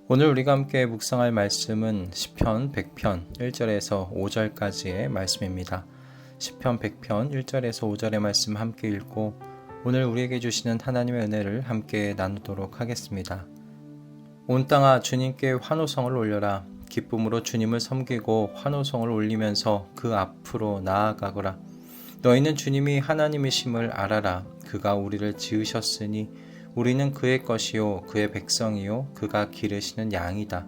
오늘 우리가 함께 묵상할 말씀은 시편 100편 1절에서 5절까지의 말씀입니다. 시편 100편 1절에서 5절의 말씀 함께 읽고 오늘 우리에게 주시는 하나님의 은혜를 함께 나누도록 하겠습니다. 온 땅아 주님께 환호성을 올려라. 기쁨으로 주님을 섬기고 환호성을 올리면서 그 앞으로 나아가거라. 너희는 주님이 하나님이심을 알아라. 그가 우리를 지으셨으니 우리는 그의 것이요 그의 백성이요 그가 기르시는 양이다.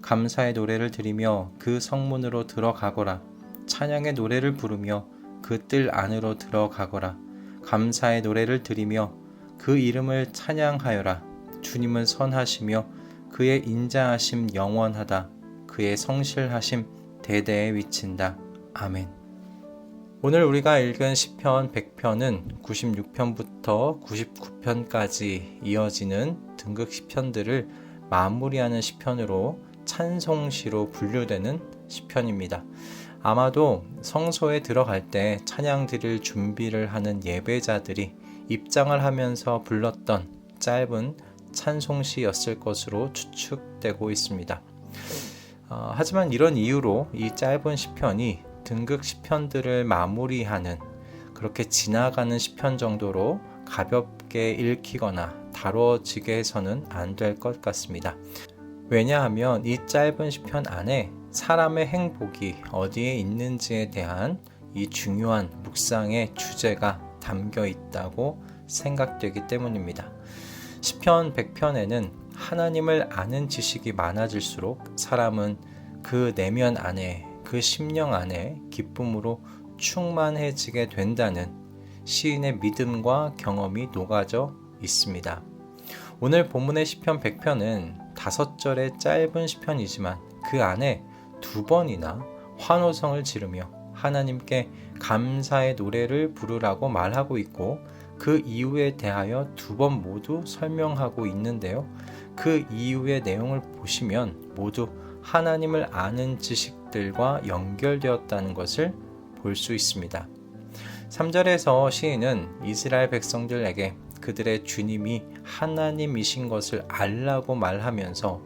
감사의 노래를 드리며 그 성문으로 들어가거라. 찬양의 노래를 부르며 그 뜰 안으로 들어가거라. 감사의 노래를 드리며 그 이름을 찬양하여라. 주님은 선하시며 그의 인자하심 영원하다. 그의 성실하심 대대에 미친다. 아멘. 오늘 우리가 읽은 시편 100편은 96편부터 99편까지 이어지는 등극 시편들을 마무리하는 시편으로 찬송시로 분류되는 시편입니다. 아마도 성소에 들어갈 때 찬양 드릴 준비를 하는 예배자들이 입장을 하면서 불렀던 짧은 찬송시였을 것으로 추측되고 있습니다. 하지만 이런 이유로 이 짧은 시편이 등극 시편들을 마무리하는 그렇게 지나가는 시편 정도로 가볍게 읽히거나 다뤄지게 해서는 안 될 것 같습니다. 왜냐하면 이 짧은 시편 안에 사람의 행복이 어디에 있는지에 대한 이 중요한 묵상의 주제가 담겨 있다고 생각되기 때문입니다. 시편 100편에는 하나님을 아는 지식이 많아질수록 사람은 그 내면 안에 그 심령 안에 기쁨으로 충만해지게 된다는 시인의 믿음과 경험이 녹아져 있습니다. 오늘 본문의 시편 100편은 5절의 짧은 시편이지만 그 안에 2번이나 환호성을 지르며 하나님께 감사의 노래를 부르라고 말하고 있고 그 이유에 대하여 2번 모두 설명하고 있는데요. 그 이유의 내용을 보시면 모두 하나님을 아는 지식들과 연결되었다는 것을 볼 수 있습니다. 3절에서 시인은 이스라엘 백성들에게 그들의 주님이 하나님이신 것을 알라고 말하면서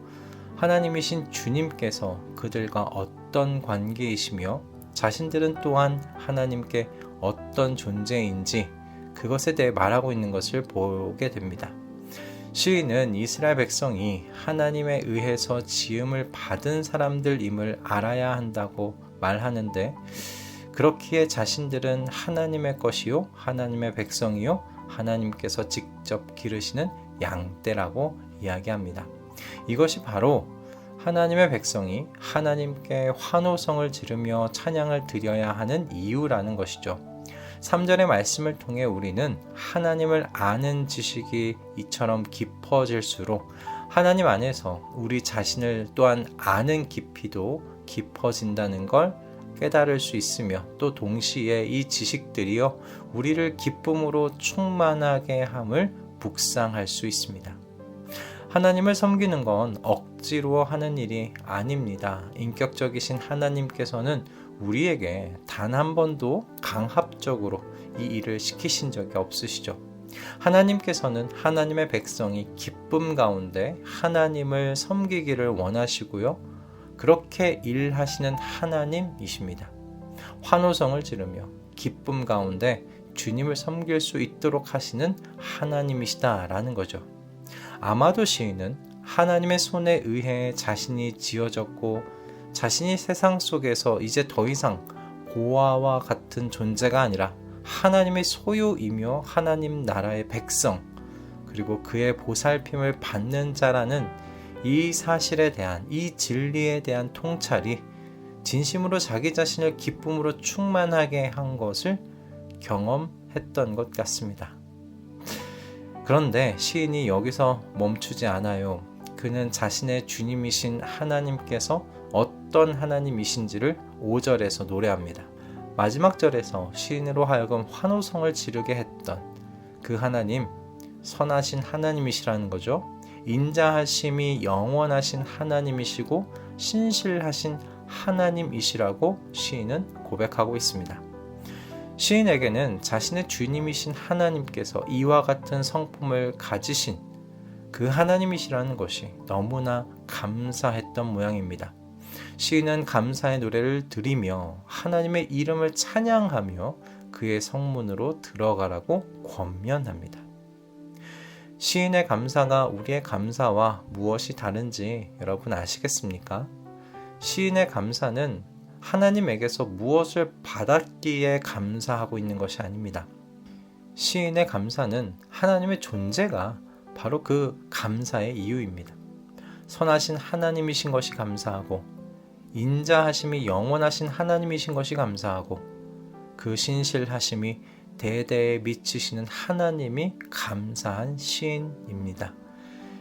하나님이신 주님께서 그들과 어떤 관계이시며 자신들은 또한 하나님께 어떤 존재인지 그것에 대해 말하고 있는 것을 보게 됩니다. 시인은 이스라엘 백성이 하나님에 의해서 지음을 받은 사람들임을 알아야 한다고 말하는데 그렇기에 자신들은 하나님의 것이요 하나님의 백성이요 하나님께서 직접 기르시는 양떼라고 이야기합니다. 이것이 바로 하나님의 백성이 하나님께 환호성을 지르며 찬양을 드려야 하는 이유라는 것이죠. 3절의 말씀을 통해 우리는 하나님을 아는 지식이 이처럼 깊어질수록 하나님 안에서 우리 자신을 또한 아는 깊이도 깊어진다는 걸 깨달을 수 있으며 또 동시에 이 지식들이요 우리를 기쁨으로 충만하게 함을 묵상할 수 있습니다. 하나님을 섬기는 건 억지로 하는 일이 아닙니다. 인격적이신 하나님께서는 우리에게 단 한 번도 강압적으로 이 일을 시키신 적이 없으시죠. 하나님께서는 하나님의 백성이 기쁨 가운데 하나님을 섬기기를 원하시고요. 그렇게 일하시는 하나님이십니다. 환호성을 지르며 기쁨 가운데 주님을 섬길 수 있도록 하시는 하나님이시다라는 거죠. 아마도 시인은 하나님의 손에 의해 자신이 지어졌고 자신이 세상 속에서 이제 더 이상 고아와 같은 존재가 아니라 하나님의 소유이며 하나님 나라의 백성 그리고 그의 보살핌을 받는 자라는 이 사실에 대한 이 진리에 대한 통찰이 진심으로 자기 자신을 기쁨으로 충만하게 한 것을 경험했던 것 같습니다. 그런데 시인이 여기서 멈추지 않아요. 그는 자신의 주님이신 하나님께서 어떤 하나님이신지를 5절에서 노래합니다. 마지막 절에서 시인으로 하여금 환호성을 지르게 했던 그 하나님, 선하신 하나님이시라는 거죠. 인자하심이 영원하신 하나님이시고 신실하신 하나님이시라고 시인은 고백하고 있습니다. 시인에게는 자신의 주님이신 하나님께서 이와 같은 성품을 가지신 그 하나님이시라는 것이 너무나 감사했던 모양입니다. 시인은 감사의 노래를 드리며 하나님의 이름을 찬양하며 그의 성문으로 들어가라고 권면합니다. 시인의 감사가 우리의 감사와 무엇이 다른지 여러분 아시겠습니까? 시인의 감사는 하나님에게서 무엇을 받았기에 감사하고 있는 것이 아닙니다. 시인의 감사는 하나님의 존재가 바로 그 감사의 이유입니다. 선하신 하나님이신 것이 감사하고 인자하심이 영원하신 하나님이신 것이 감사하고 그 신실하심이 대대에 미치시는 하나님이 감사한 시인입니다.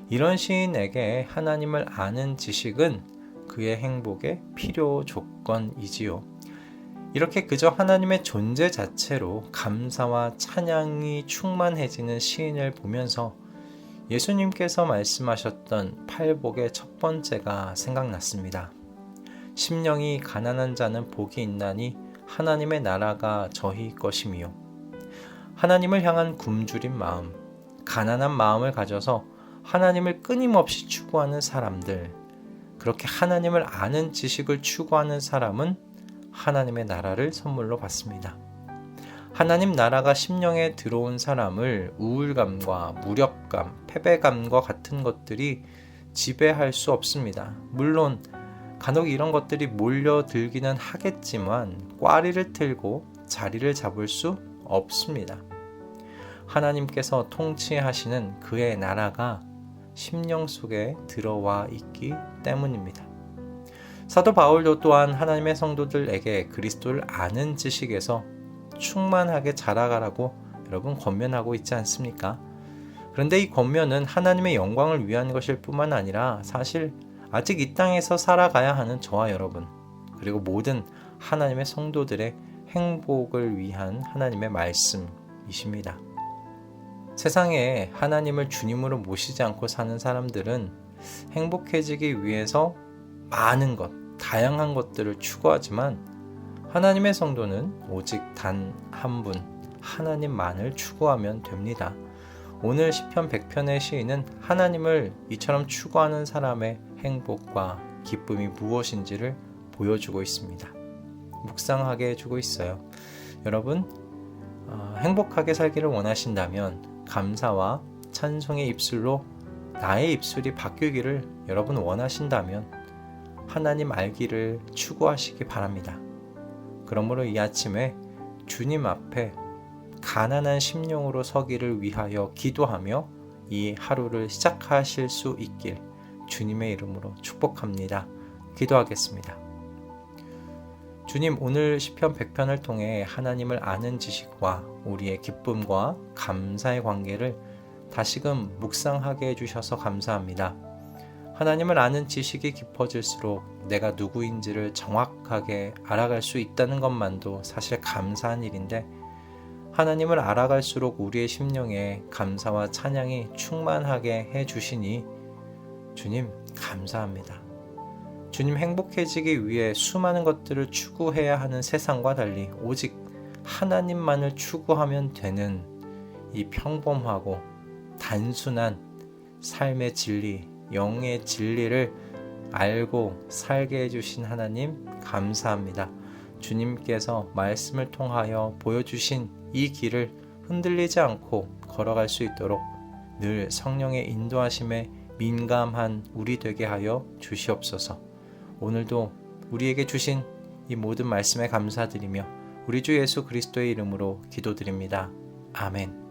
이런 시인에게 하나님을 아는 지식은 그의 행복의 필요 조건이지요. 이렇게 그저 하나님의 존재 자체로 감사와 찬양이 충만해지는 시인을 보면서 예수님께서 말씀하셨던 팔복의 첫 번째가 생각났습니다. 심령이 가난한 자는 복이 있나니 하나님의 나라가 저희 것이미요. 하나님을 향한 굶주린 마음, 가난한 마음을 가져서 하나님을 끊임없이 추구하는 사람들, 그렇게 하나님을 아는 지식을 추구하는 사람은 하나님의 나라를 선물로 받습니다. 하나님 나라가 심령에 들어온 사람을 우울감과 무력감, 패배감과 같은 것들이 지배할 수 없습니다. 물론 간혹 이런 것들이 몰려들기는 하겠지만 꽈리를 틀고 자리를 잡을 수 없습니다. 하나님께서 통치하시는 그의 나라가 심령 속에 들어와 있기 때문입니다. 사도 바울도 또한 하나님의 성도들에게 그리스도를 아는 지식에서 충만하게 자라가라고 여러분 권면하고 있지 않습니까? 그런데 이 권면은 하나님의 영광을 위한 것일 뿐만 아니라 사실 아직 이 땅에서 살아가야 하는 저와 여러분, 그리고 모든 하나님의 성도들의 행복을 위한 하나님의 말씀이십니다. 세상에 하나님을 주님으로 모시지 않고 사는 사람들은 행복해지기 위해서 많은 것, 다양한 것들을 추구하지만 하나님의 성도는 오직 단 한 분, 하나님만을 추구하면 됩니다. 오늘 시편 100편의 시인은 하나님을 이처럼 추구하는 사람의 행복과 기쁨이 무엇인지를 보여주고 있습니다. 묵상하게 해주고 있어요. 여러분, 행복하게 살기를 원하신다면 감사와 찬송의 입술로 나의 입술이 바뀌기를 여러분 원하신다면 하나님 알기를 추구하시기 바랍니다. 그러므로 이 아침에 주님 앞에 가난한 심령으로 서기를 위하여 기도하며 이 하루를 시작하실 수 있길 주님의 이름으로 축복합니다. 기도하겠습니다. 주님, 오늘 시편 100편을 통해 하나님을 아는 지식과 우리의 기쁨과 감사의 관계를 다시금 묵상하게 해주셔서 감사합니다. 하나님을 아는 지식이 깊어질수록 내가 누구인지를 정확하게 알아갈 수 있다는 것만도 사실 감사한 일인데, 하나님을 알아갈수록 우리의 심령에 감사와 찬양이 충만하게 해주시니 주님 감사합니다. 주님, 행복해지기 위해 수많은 것들을 추구해야 하는 세상과 달리 오직 하나님만을 추구하면 되는 이 평범하고 단순한 삶의 진리, 영의 진리를 알고 살게 해주신 하나님 감사합니다. 주님께서 말씀을 통하여 보여주신 이 길을 흔들리지 않고 걸어갈 수 있도록 늘 성령의 인도하심에 민감한 우리 되게 하여 주시옵소서. 오늘도 우리에게 주신 이 모든 말씀에 감사드리며 우리 주 예수 그리스도의 이름으로 기도드립니다. 아멘.